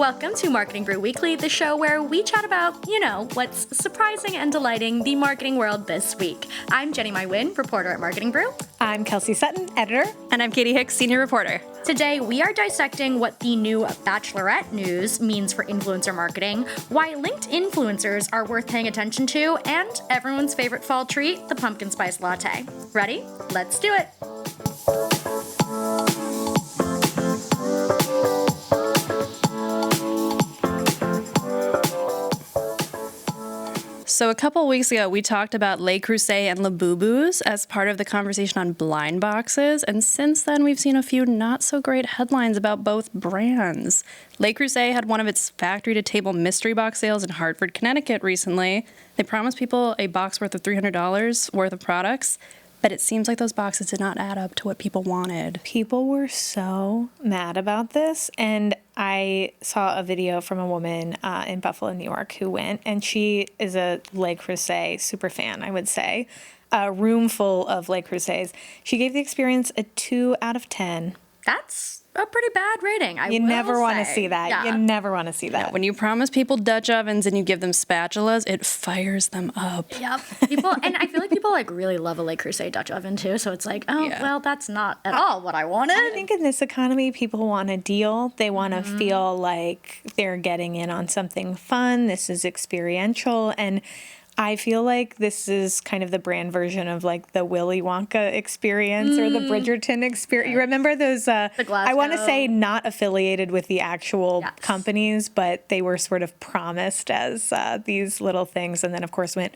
Welcome to Marketing Brew Weekly, the show where we chat about, what's surprising and delighting the marketing world this week. I'm Jenny Mywin, reporter at Marketing Brew. I'm Kelsey Sutton, editor. And I'm Katie Hicks, senior reporter. Today, we are dissecting what the new Bachelorette news means for influencer marketing, why linked influencers are worth paying attention to, and everyone's favorite fall treat, the pumpkin spice latte. Ready? Let's do it. So a couple weeks ago, we talked about Le Creuset and Labubu's as part of the conversation on blind boxes, and since then we've seen a few not-so-great headlines about both brands. Le Creuset had one of its factory-to-table mystery box sales in Hartford, Connecticut recently. They promised people a box worth of $300 worth of products, but it seems like those boxes did not add up to what people wanted. People were so mad about this, and I saw a video from a woman in Buffalo, New York, who went, and she is a Le Creuset super fan, I would say. A room full of Le Creusets. She gave the experience a 2 out of 10. That's a pretty bad rating. You never want to see that. Yeah. You never want to see that. Yeah, when you promise people Dutch ovens and you give them spatulas, it fires them up. Yep. And I feel like people really love a Le Creuset Dutch oven too. So it's like, well, that's not at all what I wanted. I think in this economy, people want a deal. They want to feel like they're getting in on something fun. This is experiential. And I feel like this is kind of the brand version of the Willy Wonka experience or the Bridgerton experience. You remember those, the Glasgow. I want to say not affiliated with the actual companies, but they were sort of promised as these little things, and then of course went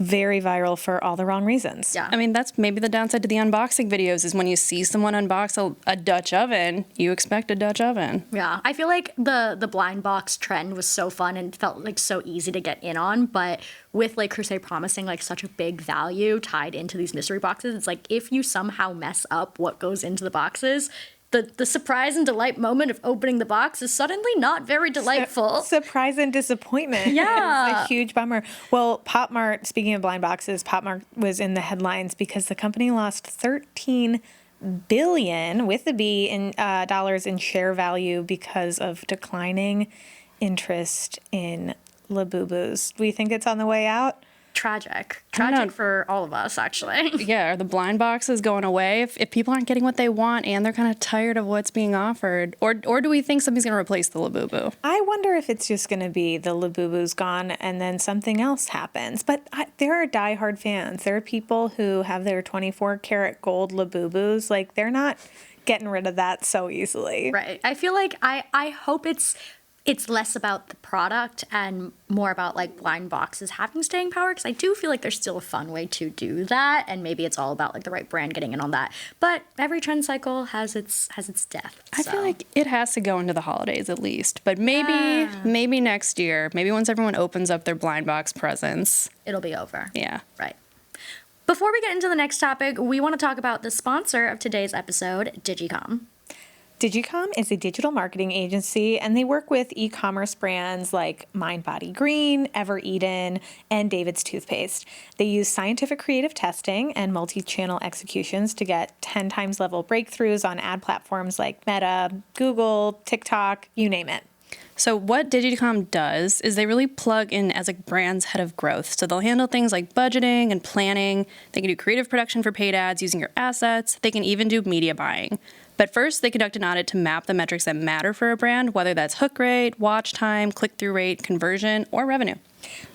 very viral for all the wrong reasons. Yeah. I mean, that's maybe the downside to the unboxing videos is when you see someone unbox a Dutch oven, you expect a Dutch oven. Yeah. I feel like the blind box trend was so fun and felt so easy to get in on, but with Le Creuset promising such a big value tied into these mystery boxes, it's if you somehow mess up what goes into the boxes, the surprise and delight moment of opening the box is suddenly not very delightful. Surprise and disappointment. Yeah. It's a huge bummer. Well, Pop Mart, speaking of blind boxes, Pop Mart was in the headlines because the company lost $13 billion with a B in dollars in share value because of declining interest in Labubu's. Do you think it's on the way out? Tragic for all of us, actually. Yeah, are the blind boxes going away if people aren't getting what they want and they're kind of tired of what's being offered? Or do we think something's going to replace the Labubu? I wonder if it's just going to be the Labubu's gone and then something else happens. But there are diehard fans. There are people who have their 24-karat gold Labubus. They're not getting rid of that so easily. Right. I feel like I hope it's less about the product and more about blind boxes having staying power, because I do feel like there's still a fun way to do that, and maybe it's all about the right brand getting in on that. But every trend cycle has its death. I feel like it has to go into the holidays at least, but maybe next year, maybe once everyone opens up their blind box presents, it'll be over. Yeah. Right. Before we get into the next topic, we want to talk about the sponsor of today's episode, Digicom. Digicom is a digital marketing agency, and they work with e-commerce brands like Mind Body Green, Ever Eden, and David's Toothpaste. They use scientific creative testing and multi-channel executions to get 10 times level breakthroughs on ad platforms like Meta, Google, TikTok, you name it. So what Digicom does is they really plug in as a brand's head of growth. So they'll handle things like budgeting and planning. They can do creative production for paid ads using your assets. They can even do media buying. But first, they conduct an audit to map the metrics that matter for a brand, whether that's hook rate, watch time, click-through rate, conversion, or revenue.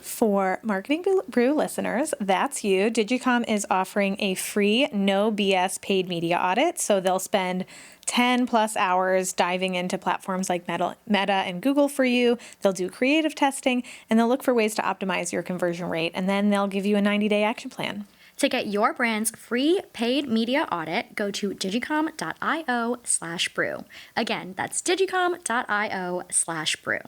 For Marketing Brew listeners, that's you. Digicom is offering a free, no BS paid media audit. So they'll spend 10 plus hours diving into platforms like Meta and Google for you. They'll do creative testing, and they'll look for ways to optimize your conversion rate. And then they'll give you a 90-day action plan. To get your brand's free paid media audit, go to digicom.io/brew. Again, that's digicom.io/brew.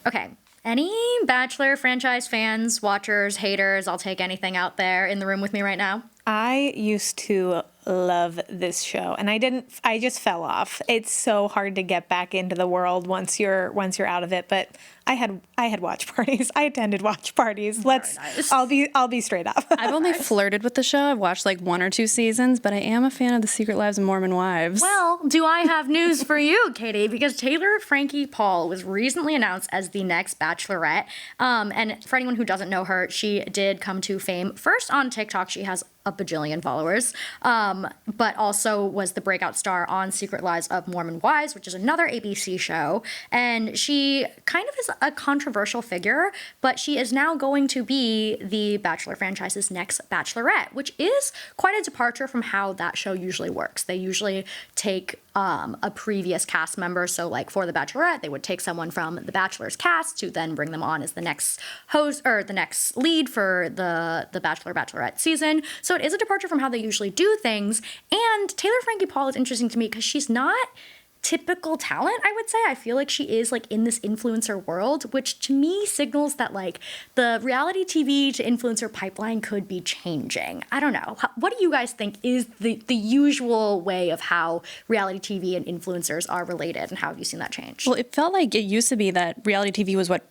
Okay, any Bachelor franchise fans, watchers, haters, I'll take anything out there in the room with me right now? I used to love this show. And I just fell off. It's so hard to get back into the world once you're out of it. But I had watch parties. I attended watch parties. Nice. I'll be straight up. I've only flirted with the show. I've watched like 1 or 2 seasons, but I am a fan of the Secret Lives of Mormon Wives. Well, do I have news for you, Katie? Because Taylor Frankie Paul was recently announced as the next Bachelorette. And for anyone who doesn't know her, she did come to fame first on TikTok. She has a bajillion followers, but also was the breakout star on Secret Lives of Mormon Wives, which is another ABC show. And she kind of is a controversial figure, but she is now going to be the Bachelor franchise's next Bachelorette, which is quite a departure from how that show usually works. They usually take a previous cast member. So like for The Bachelorette, they would take someone from The Bachelor's cast to then bring them on as the next host or the next lead for the Bachelor Bachelorette season. So it is a departure from how they usually do things. And Taylor Frankie Paul is interesting to me because she's not typical talent, I would say. I feel like she is like in this influencer world, which to me signals that like the reality TV to influencer pipeline could be changing. I don't know. What do you guys think is the usual way of how reality TV and influencers are related, and how have you seen that change? Well, it felt like it used to be that reality TV was what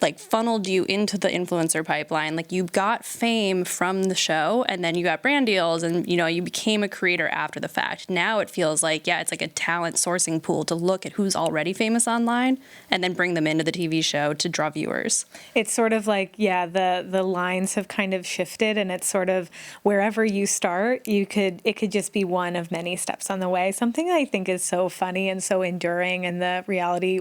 like funneled you into the influencer pipeline. Like you got fame from the show and then you got brand deals and, you know, you became a creator after the fact. Now it feels like, yeah, it's like a talent sourcing pool to look at who's already famous online and then bring them into the TV show to draw viewers. It's sort of like, yeah, the lines have kind of shifted, and it's sort of wherever you start, it could just be one of many steps on the way. Something I think is so funny and so enduring in the reality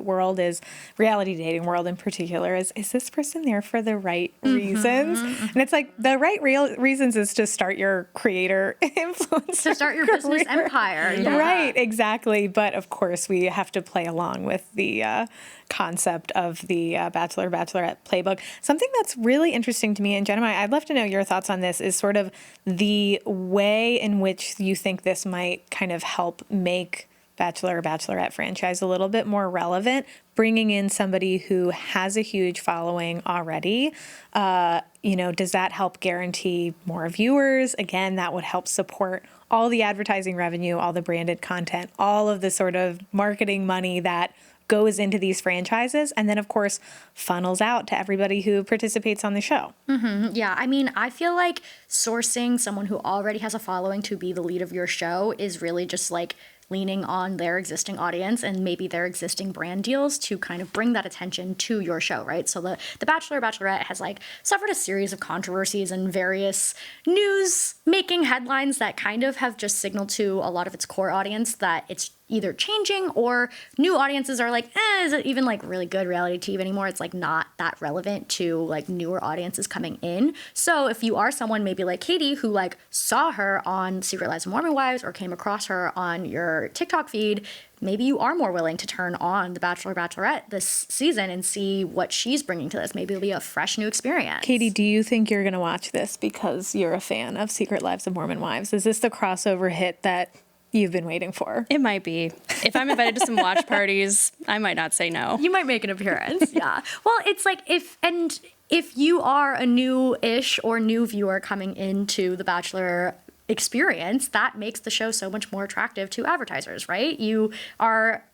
dating world in particular, is this person there for the right reasons? And it's like the right real reasons is to start your creator influencer To start your business empire. Yeah. Right, exactly. But of course, we have to play along with the concept of the Bachelor Bachelorette playbook. Something that's really interesting to me, and Jenna, I'd love to know your thoughts on this, is sort of the way in which you think this might kind of help make Bachelor or Bachelorette franchise a little bit more relevant, bringing in somebody who has a huge following already. Does that help guarantee more viewers? Again, that would help support all the advertising revenue, all the branded content, all of the sort of marketing money that goes into these franchises, and then of course funnels out to everybody who participates on the show. Yeah, I mean, I feel like sourcing someone who already has a following to be the lead of your show is really just like leaning on their existing audience and maybe their existing brand deals to kind of bring that attention to your show, right? So the Bachelor or Bachelorette has like suffered a series of controversies and various news making headlines that kind of have just signaled to a lot of its core audience that it's either changing or new audiences are like, is it even like really good reality TV anymore? It's like not that relevant to like newer audiences coming in. So if you are someone maybe like Katie who like saw her on Secret Lives of Mormon Wives or came across her on your TikTok feed, maybe you are more willing to turn on The Bachelor Bachelorette this season and see what she's bringing to this. Maybe it'll be a fresh new experience. Katie, do you think you're going to watch this because you're a fan of Secret Lives of Mormon Wives? Is this the crossover hit that you've been waiting for? It might be. If I'm invited to some watch parties, I might not say no. You might make an appearance. Yeah. Well, it's like if you are a new-ish or new viewer coming into The Bachelor experience, that makes the show so much more attractive to advertisers, right? You are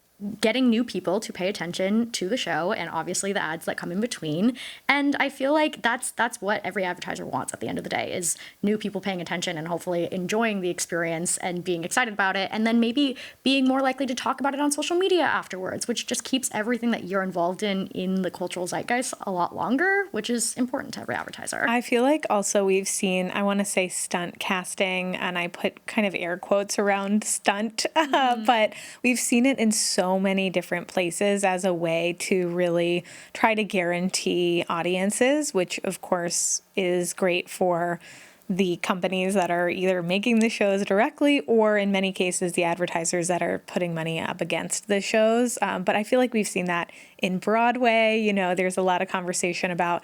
getting new people to pay attention to the show and obviously the ads that come in between. And I feel like that's what every advertiser wants at the end of the day, is new people paying attention and hopefully enjoying the experience and being excited about it, and then maybe being more likely to talk about it on social media afterwards, which just keeps everything that you're involved in the cultural zeitgeist a lot longer, which is important to every advertiser. I feel like also we've seen, I want to say stunt casting, and I put kind of air quotes around stunt, but we've seen it in so many different places as a way to really try to guarantee audiences, which of course is great for the companies that are either making the shows directly or in many cases the advertisers that are putting money up against the shows. But I feel like we've seen that in Broadway. You know, there's a lot of conversation about,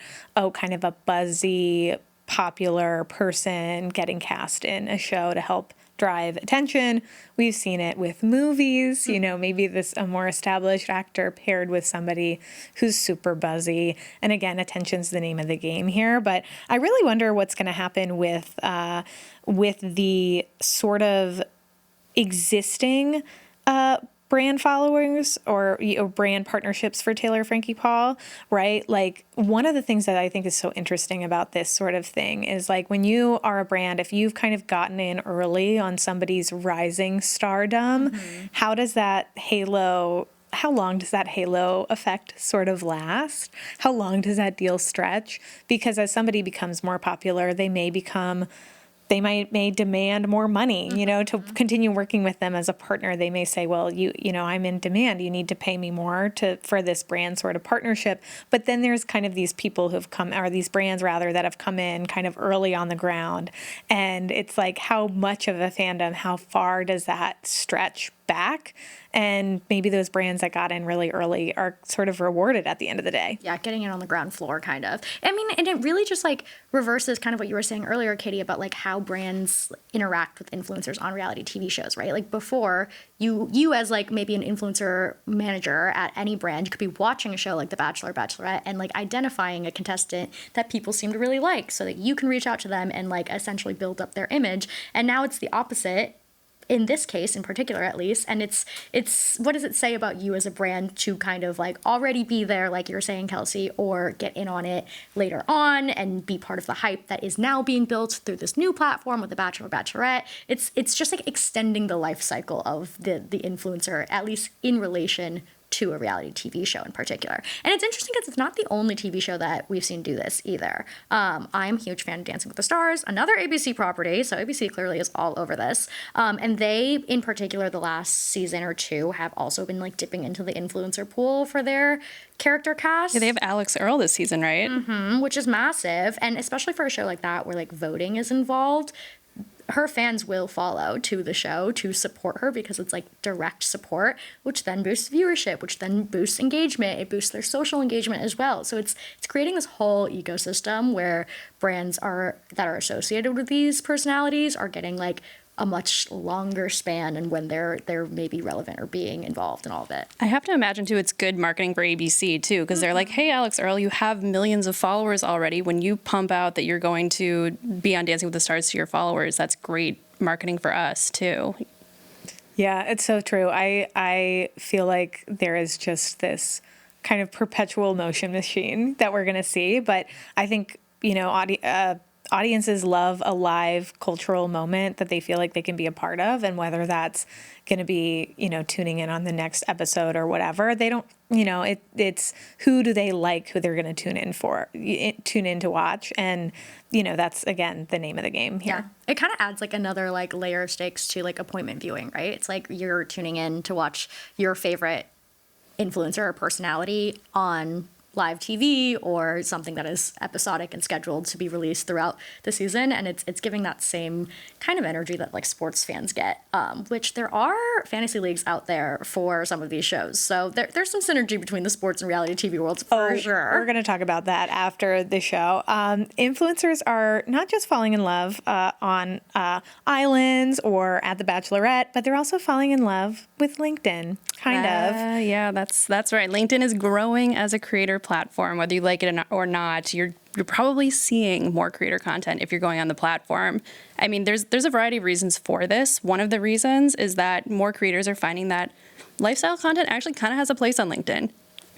kind of a buzzy, popular person getting cast in a show to help drive attention. We've seen it with movies, maybe a more established actor paired with somebody who's super buzzy. And again, attention's the name of the game here. But I really wonder what's going to happen with the sort of existing brand followers or brand partnerships for Taylor Frankie Paul, right? Like, one of the things that I think is so interesting about this sort of thing is, like, when you are a brand, if you've kind of gotten in early on somebody's rising stardom, how long does that halo effect sort of last? How long does that deal stretch? Because as somebody becomes more popular, they may demand more money, to continue working with them as a partner. They may say, well, I'm in demand. You need to pay me more for this brand sort of partnership. But then there's kind of these people who've come, or these brands rather, that have come in kind of early on the ground. And it's like, how much of a fandom, how far does that stretch back? And maybe those brands that got in really early are sort of rewarded at the end of the day. Yeah, getting in on the ground floor, kind of. I mean, and it really just like reverses kind of what you were saying earlier, Katie, about like how brands interact with influencers on reality TV shows, right? Like, before, you as like maybe an influencer manager at any brand, you could be watching a show like The Bachelor, Bachelorette, and like identifying a contestant that people seem to really like, so that you can reach out to them and like essentially build up their image. And now it's the opposite, in this case in particular, at least. And it's what does it say about you as a brand to kind of like already be there, like you're saying, Kelsey, or get in on it later on and be part of the hype that is now being built through this new platform with The Bachelor, Bachelorette? It's just like extending the life cycle of the influencer, at least in relation to a reality TV show in particular. And it's interesting because it's not the only TV show that we've seen do this either. I'm a huge fan of Dancing with the Stars, another ABC property, so ABC clearly is all over this. And they, in particular, the last season or two, have also been like dipping into the influencer pool for their character cast. Yeah, they have Alex Earl this season, right? Which is massive. And especially for a show like that where like voting is involved, her fans will follow to the show to support her because it's like direct support, which then boosts viewership, which then boosts engagement. It boosts their social engagement as well. So it's creating this whole ecosystem where brands that are associated with these personalities are getting like a much longer span, and when they're maybe relevant or being involved in all of it. I have to imagine, too, it's good marketing for ABC, too, because they're like, hey, Alex Earl, you have millions of followers already. When you pump out that you're going to be on Dancing with the Stars to your followers, that's great marketing for us, too. Yeah, it's so true. I feel like there is just this kind of perpetual motion machine that we're going to see. But I think, audiences love a live cultural moment that they feel like they can be a part of, and whether that's going to be, tuning in on the next episode or whatever, they don't, it's who do they like, who they're going to tune in to watch. And, that's, again, the name of the game here. Yeah. It kind of adds like another like layer of stakes to like appointment viewing, right? It's like you're tuning in to watch your favorite influencer or personality on live TV or something that is episodic and scheduled to be released throughout the season. And it's giving that same kind of energy that like sports fans get, which there are fantasy leagues out there for some of these shows. So there's some synergy between the sports and reality TV worlds for sure. We're going to talk about that after the show. Influencers are not just falling in love on islands or at The Bachelorette, but they're also falling in love with LinkedIn, kind of. Yeah, that's right. LinkedIn is growing as a creator platform, whether you like it or not. You're probably seeing more creator content if you're going on the platform. I mean, there's a variety of reasons for this. One of the reasons is that more creators are finding that lifestyle content actually kind of has a place on LinkedIn.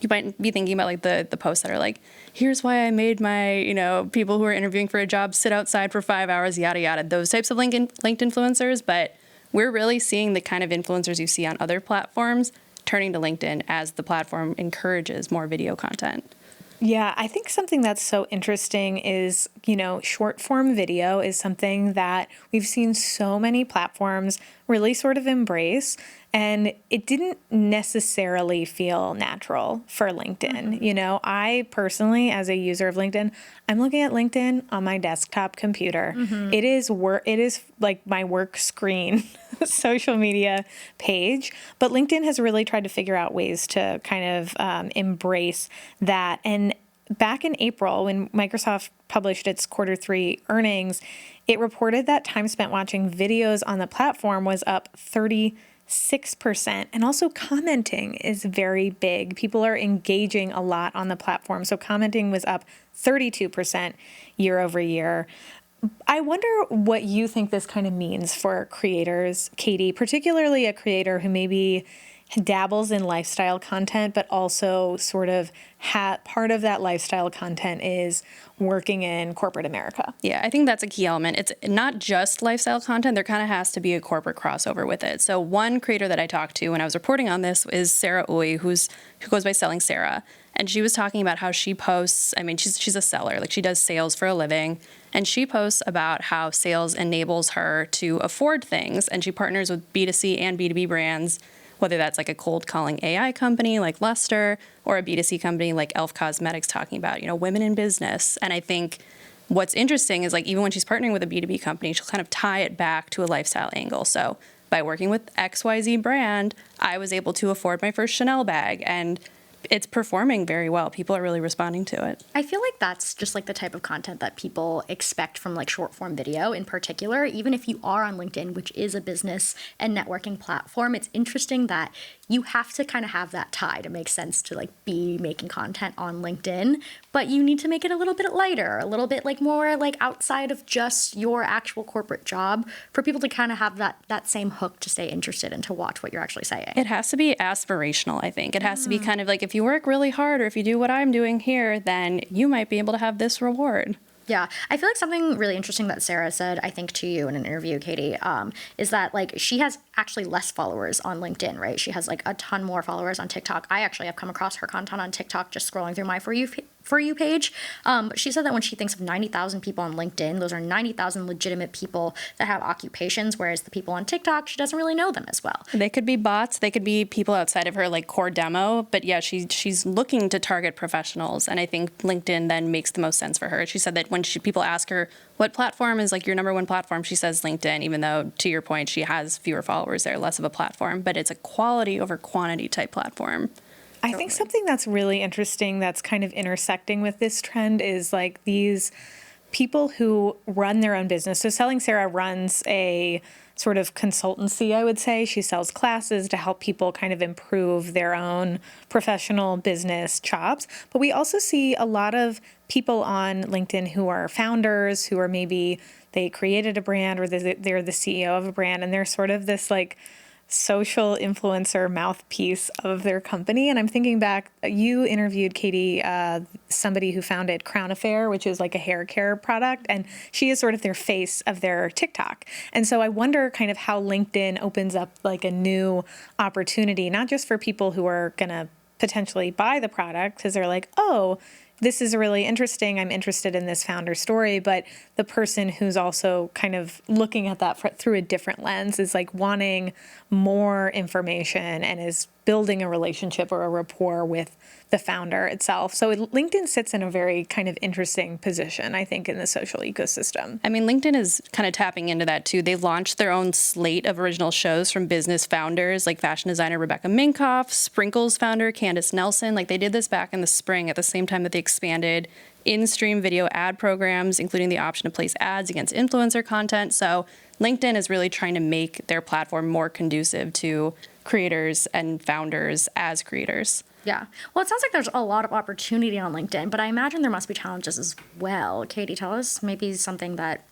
You might be thinking about like the posts that are like, here's why I made my, people who are interviewing for a job sit outside for 5 hours, yada, yada, those types of linked influencers. But we're really seeing the kind of influencers you see on other platforms turning to LinkedIn as the platform encourages more video content. Yeah, I think something that's so interesting is, short form video is something that we've seen so many platforms really sort of embrace. And it didn't necessarily feel natural for LinkedIn. Mm-hmm. I personally, as a user of LinkedIn, I'm looking at LinkedIn on my desktop computer. Mm-hmm. It is like my work screen social media page. But LinkedIn has really tried to figure out ways to kind of embrace that. And back in April, when Microsoft published its quarter 3 earnings, it reported that time spent watching videos on the platform was up 36%. And also commenting is very big. People are engaging a lot on the platform. So commenting was up 32% year over year. I wonder what you think this kind of means for creators, Katie, particularly a creator who maybe dabbles in lifestyle content, but also sort of part of that lifestyle content is working in corporate America. Yeah, I think that's a key element. It's not just lifestyle content. There kind of has to be a corporate crossover with it. So one creator that I talked to when I was reporting on this is Sarah Uy, who goes by Selling Sarah. And she was talking about how she posts, I mean, she's a seller, like she does sales for a living. And she posts about how sales enables her to afford things. And she partners with B2C and B2B brands, whether that's like a cold calling AI company like Luster or a B2C company like Elf Cosmetics talking about, women in business. And I think what's interesting is like even when she's partnering with a B2B company, she'll kind of tie it back to a lifestyle angle. So by working with XYZ brand, I was able to afford my first Chanel bag, and it's performing very well. People are really responding to it. I feel like that's just like the type of content that people expect from like short form video in particular. Even if you are on LinkedIn, which is a business and networking platform, it's interesting that you have to kind of have that tie to make sense to like be making content on LinkedIn, but you need to make it a little bit lighter, a little bit like more like outside of just your actual corporate job for people to kind of have that same hook to stay interested and to watch what you're actually saying. It has to be aspirational, I think. It has to be kind of like if you work really hard or if you do what I'm doing here, then you might be able to have this reward. Yeah, I feel like something really interesting that Sarah said, I think to you in an interview, Katie, is that like she has actually less followers on LinkedIn, right? She has like a ton more followers on TikTok. I actually have come across her content on TikTok just scrolling through my For You page. But she said that when she thinks of 90,000 people on LinkedIn, those are 90,000 legitimate people that have occupations, whereas the people on TikTok, she doesn't really know them as well. They could be bots. They could be people outside of her like core demo. But yeah, she's looking to target professionals. And I think LinkedIn then makes the most sense for her. She said that when people ask her, what platform is like your number one platform, she says LinkedIn, even though to your point, she has fewer followers there, less of a platform. But it's a quality over quantity type platform. I think something that's really interesting that's kind of intersecting with this trend is like these people who run their own business. So Selling Sarah runs a sort of consultancy, I would say. She sells classes to help people kind of improve their own professional business chops. But we also see a lot of people on LinkedIn who are founders, who are maybe they created a brand or they're the CEO of a brand, and they're sort of this like social influencer mouthpiece of their company. And I'm thinking back, you interviewed, Katie, somebody who founded Crown Affair, which is like a hair care product, and she is sort of their face of their TikTok. And so I wonder kind of how LinkedIn opens up like a new opportunity, not just for people who are going to potentially buy the product because they're like, oh, this is really interesting. I'm interested in this founder story. But the person who's also kind of looking at that through a different lens is like wanting more information and is building a relationship or a rapport with the founder itself. So LinkedIn sits in a very kind of interesting position, I think, in the social ecosystem. I mean, LinkedIn is kind of tapping into that too. They launched their own slate of original shows from business founders like fashion designer Rebecca Minkoff, Sprinkles founder Candace Nelson. Like they did this back in the spring at the same time that they expanded in-stream video ad programs, including the option to place ads against influencer content. So LinkedIn is really trying to make their platform more conducive to creators and founders as creators. Yeah. Well, it sounds like there's a lot of opportunity on LinkedIn, but I imagine there must be challenges as well. Katie, tell us maybe something that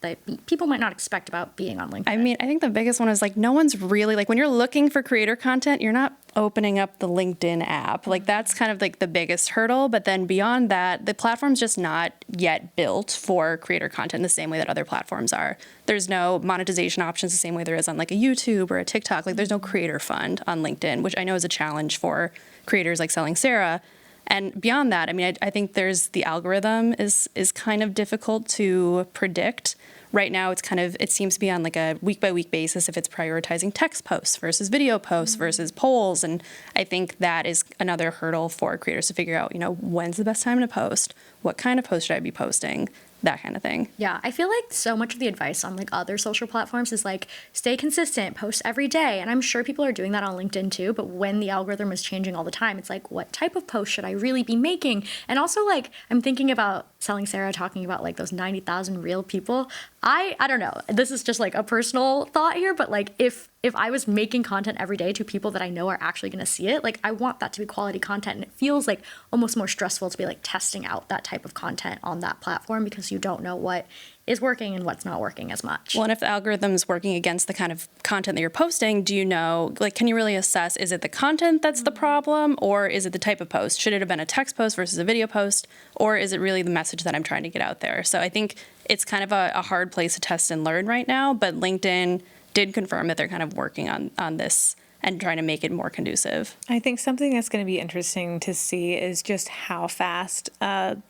people might not expect about being on LinkedIn. I mean, I think the biggest one is like no one's really like when you're looking for creator content, you're not opening up the LinkedIn app. Like that's kind of like the biggest hurdle. But then beyond that, the platform's just not yet built for creator content in the same way that other platforms are. There's no monetization options the same way there is on like a YouTube or a TikTok. Like there's no creator fund on LinkedIn, which I know is a challenge for creators like Selling Sarah. And beyond that, I mean, I think there's the algorithm is kind of difficult to predict right now it seems to be on like a week by week basis if it's prioritizing text posts versus video posts versus polls. And I think that is another hurdle for creators to figure out, when's the best time to post? What kind of post should I be posting? That kind of thing. Yeah, I feel like so much of the advice on like other social platforms is like stay consistent, post every day. And I'm sure people are doing that on LinkedIn too, but when the algorithm is changing all the time, it's like what type of post should I really be making? And also like I'm thinking about Selling Sarah talking about like those 90,000 real people. I don't know. This is just like a personal thought here, but like if I was making content every day to people that I know are actually going to see it, like I want that to be quality content. And it feels like almost more stressful to be like testing out that type of content on that platform because you don't know what is working and what's not working as much. Well, and if the algorithm is working against the kind of content that you're posting, do you know, like, can you really assess, is it the content that's the problem or is it the type of post? Should it have been a text post versus a video post, or is it really the message that I'm trying to get out there? So I think it's kind of a hard place to test and learn right now, but LinkedIn did confirm that they're kind of working on this and trying to make it more conducive. I think something that's going to be interesting to see is just how fast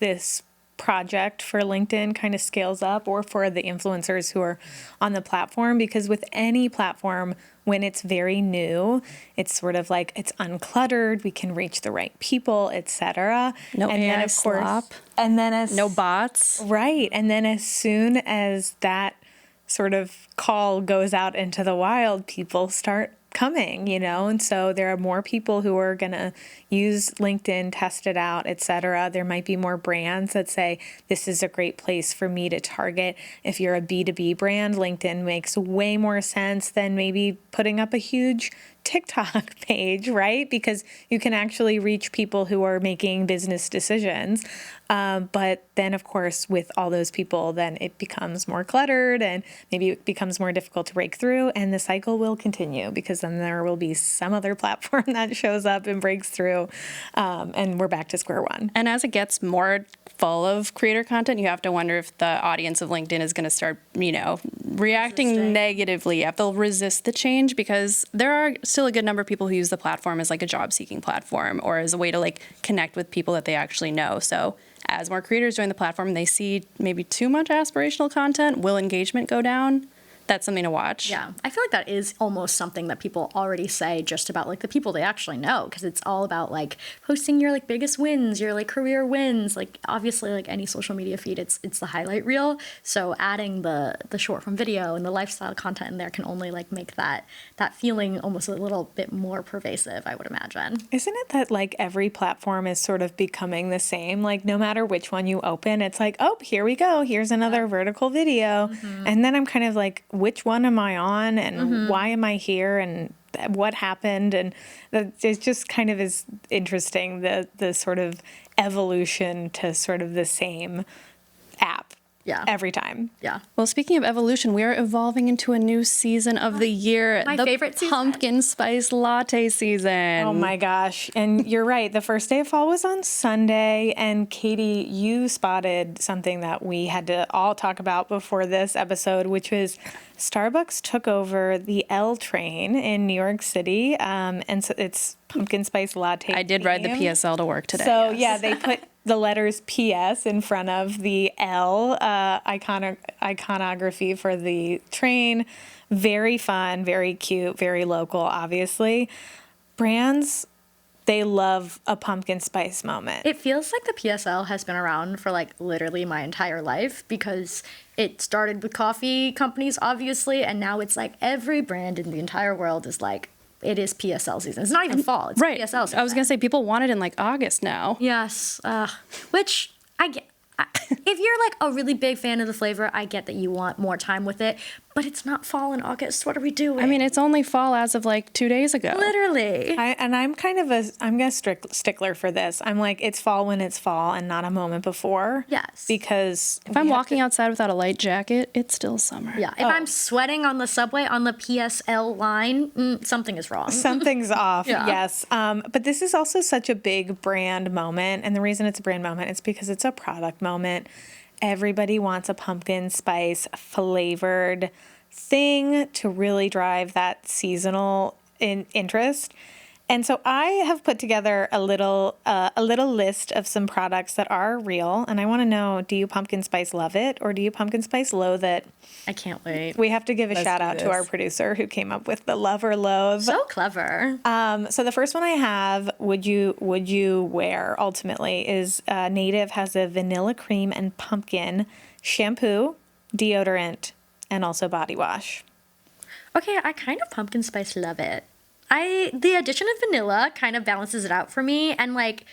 this project for LinkedIn kind of scales up, or for the influencers who are on the platform, because with any platform, when it's very new, it's sort of like it's uncluttered, we can reach the right people, etc. No and AI then, of course, slop. and then No bots. right, and then as soon as that sort of call goes out into the wild, people start coming, and so there are more people who are going to use LinkedIn, test it out, etc. There might be more brands that say, this is a great place for me to target. If you're a B2B brand, LinkedIn makes way more sense than maybe putting up a huge TikTok page, right? Because you can actually reach people who are making business decisions. But then, of course, with all those people, then it becomes more cluttered and maybe it becomes more difficult to break through. And the cycle will continue because then there will be some other platform that shows up and breaks through. And we're back to square one. And as it gets more full of creator content, you have to wonder if the audience of LinkedIn is going to start, reacting negatively. If they'll resist the change, because there are still a good number of people who use the platform as like a job seeking platform or as a way to like connect with people that they actually know. So as more creators join the platform, they see maybe too much aspirational content. Will engagement go down? That's something to watch. Yeah, I feel like that is almost something that people already say just about like the people they actually know, because it's all about like posting your like biggest wins, your like career wins. Like obviously like any social media feed, it's the highlight reel. So adding the short form video and the lifestyle content in there can only like make that feeling almost a little bit more pervasive, I would imagine. Isn't it that like every platform is sort of becoming the same? Like no matter which one you open, it's like, oh, here we go. Here's another vertical video. And then I'm kind of like, which one am I on and why am I here and what happened? And it just kind of is interesting, the sort of evolution to sort of the same app. Yeah. Every time. Yeah. Well, speaking of evolution, we are evolving into a new season of the year. My the favorite season. Pumpkin spice latte season. Oh my gosh. And you're right. The first day of fall was on Sunday. And Katie, you spotted something that we had to all talk about before this episode, which was Starbucks took over the L train in New York City. And so it's pumpkin spice latte. I did ride the themed. PSL to work today. So yes. yeah, they put the letters PS in front of the L iconography for the train. Very fun, very cute, very local, obviously. Brands, they love a pumpkin spice moment. It feels like the PSL has been around for like literally my entire life, because it started with coffee companies, obviously, and now it's like every brand in the entire world is like, it is PSL season. It's not even fall. It's right. PSL season. I was going to say people want it in like August now. Yes. Which I get. If you're like a really big fan of the flavor, I get that you want more time with it, but it's not fall in August. What are we doing? I mean, it's only fall as of like 2 days ago. Literally. I'm kind of I'm a strict stickler for this. I'm like, it's fall when it's fall and not a moment before. Yes. Because If I'm walking outside without a light jacket, it's still summer. Yeah. If I'm sweating on the subway on the PSL line, something is wrong. something's off. Yeah. Yes. But this is also such a big brand moment. And the reason it's a brand moment is because it's a product moment. Everybody wants a pumpkin spice flavored thing to really drive that seasonal interest. And so I have put together a little list of some products that are real, and I want to know: do you pumpkin spice love it, or do you pumpkin spice loathe it? I can't wait. We have to give a shout do out to this. our producer who came up with the love or loathe. So clever. So the first one I have, would you wear ultimately, is Native has a vanilla cream and pumpkin shampoo, deodorant, and also body wash. Okay, I kind of pumpkin spice love it. The addition of vanilla kind of balances it out for me, and like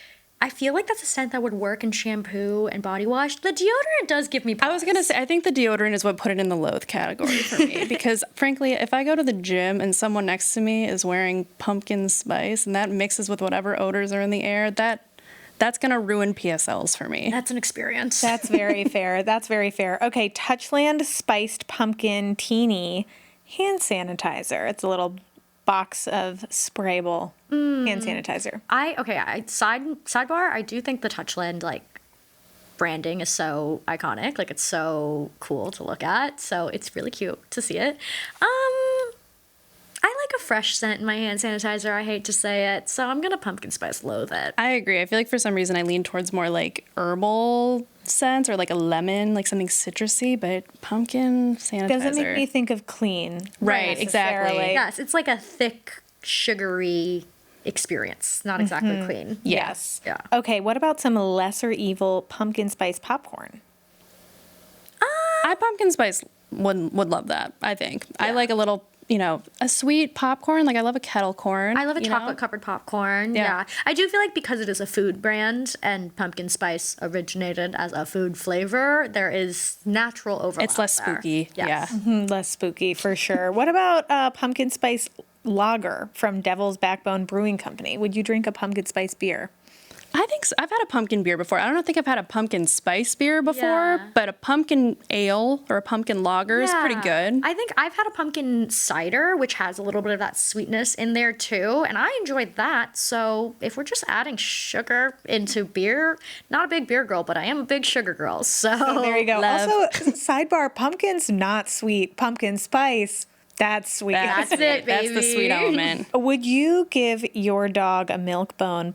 I feel like that's a scent that would work in shampoo and body wash. The deodorant does give me pause. I was going to say, I think the deodorant is what put it in the loathe category for me. Because frankly, if I go to the gym and someone next to me is wearing pumpkin spice and that mixes with whatever odors are in the air, that's going to ruin PSLs for me. That's an experience. That's very fair. That's very fair. Okay, Touchland Spiced Pumpkin Teeny hand sanitizer. It's a little box of sprayable hand sanitizer. Sidebar, I do think the Touchland like branding is so iconic. Like it's so cool to look at. So it's really cute to see it. I like a fresh scent in my hand sanitizer. I hate to say it. So I'm going to pumpkin spice loathe it. I agree. I feel like for some reason I lean towards more like herbal scents or like a lemon, like something citrusy, but pumpkin sanitizer. Doesn't make me think of clean. Right, exactly. necessarily. Yes, it's like a thick, sugary experience. Not exactly clean. Yes. Yeah. Okay, what about some lesser evil pumpkin spice popcorn? I pumpkin spice would love that, I think. I like a little, a sweet popcorn. Like I love a kettle corn. I love a chocolate covered popcorn. Yeah. I do feel like because it is a food brand and pumpkin spice originated as a food flavor, there is natural overlap. It's less there. spooky. Yes. Yeah. Less spooky for sure. What about pumpkin spice lager from Devil's Backbone Brewing Company? Would you drink a pumpkin spice beer? I think so. I've had a pumpkin beer before. I don't think I've had a pumpkin spice beer before, Yeah. but a pumpkin ale or a pumpkin lager is pretty good. I think I've had a pumpkin cider, which has a little bit of that sweetness in there too, and I enjoyed that. So if we're just adding sugar into beer, not a big beer girl, but I am a big sugar girl. So There you go. Love. Also, sidebar, pumpkin's not sweet. Pumpkin spice, that's sweet. That's it, That's the sweet baby. element. Would you give your dog a Milk-Bone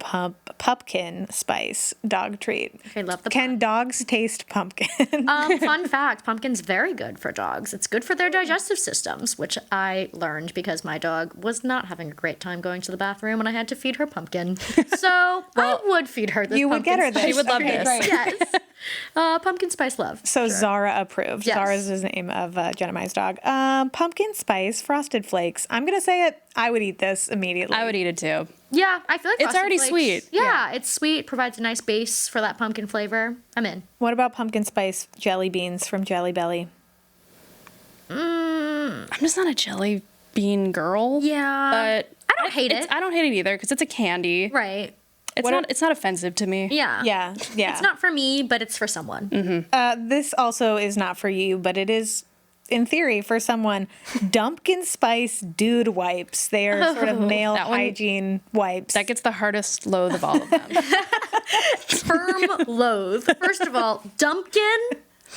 pumpkin spice dog treat? I love the Can dogs taste pumpkin? Fun fact, pumpkin's very good for dogs. It's good for their digestive systems, which I learned because my dog was not having a great time going to the bathroom and I had to feed her pumpkin. So I would feed her this you would get her pumpkin this. She would love Okay, this. great. Yes. Pumpkin spice love. So Zara approved. Yes. Zara's the name of Jenemiah's dog. Pumpkin spice frosted flakes. I'm gonna say it. I would eat this immediately. I would eat it too. Yeah, I feel like It's Frosted already Flakes- sweet. Yeah, it's sweet. Provides a nice base for that pumpkin flavor. I'm in. What about pumpkin spice jelly beans from Jelly Belly? I'm just not a jelly bean girl. Yeah, But I don't hate it. I don't hate it either because it's a candy. Right. It's not offensive to me. Yeah. Yeah. It's not for me, but it's for someone. This also is not for you, but it is, in theory, for someone. Dumpkin spice dude wipes. They are sort of male That one- hygiene wipes. That gets the hardest loathe of all of them. Firm loathe. First of all, Dumpkin,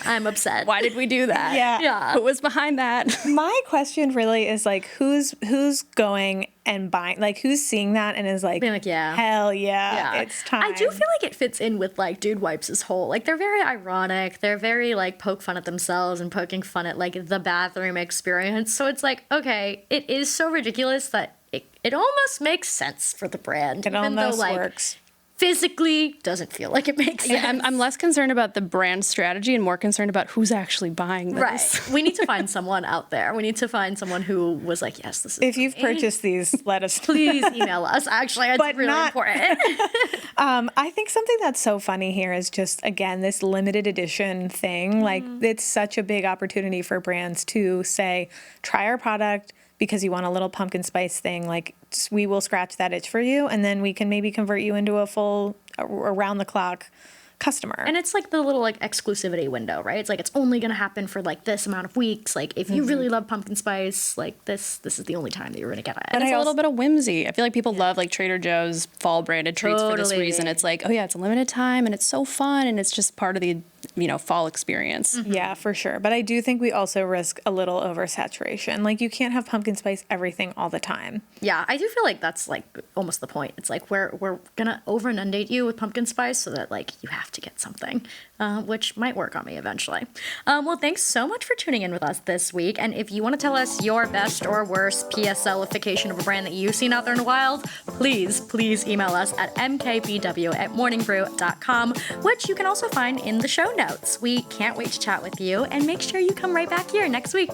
I'm upset. Why did we do that? Yeah. Who was behind that? My question really is like, who's going and buying? Like, who's seeing that and is like, Being like, yeah. hell yeah, Yeah. it's time. I do feel like it fits in with like Dude Wipes' whole. Like they're very ironic. They're very like poke fun at themselves and poking fun at like the bathroom experience. So it's like, okay, it is so ridiculous that it almost makes sense for the brand. It almost works. Physically doesn't feel like it makes sense. Yeah, I'm less concerned about the brand strategy and more concerned about who's actually buying this. Right. We need to find someone out there. We need to find someone who was like, yes, this is If you've for me. purchased these, let us know. Please email us. Actually, it's But really not- important. I think something that's so funny here is just, again, this limited edition thing. Like, it's such a big opportunity for brands to say, try our product because you want a little pumpkin spice thing. Like, we will scratch that itch for you, and then we can maybe convert you into a full around the clock customer. And it's like the little like exclusivity window, right? It's like it's only gonna happen for like this amount of weeks. Like if you really love pumpkin spice, like this is the only time that you're gonna get it. And it's a little bit of whimsy. I feel like people love like Trader Joe's fall branded treats for this Totally. reason. It's like, oh yeah, it's a limited time and it's so fun and it's just part of the fall experience. Yeah, for sure. But I do think we also risk a little oversaturation. Like you can't have pumpkin spice everything all the time. Yeah, I do feel like that's like almost the point. It's like we're gonna over inundate you with pumpkin spice so that like you have to get something, which might work on me eventually. Well, thanks so much for tuning in with us this week. And if you want to tell us your best or worst PSLification of a brand that you've seen out there in the wild, please email us at mkbw@morningbrew.com, which you can also find in the show notes. We can't wait to chat with you, and make sure you come right back here next week.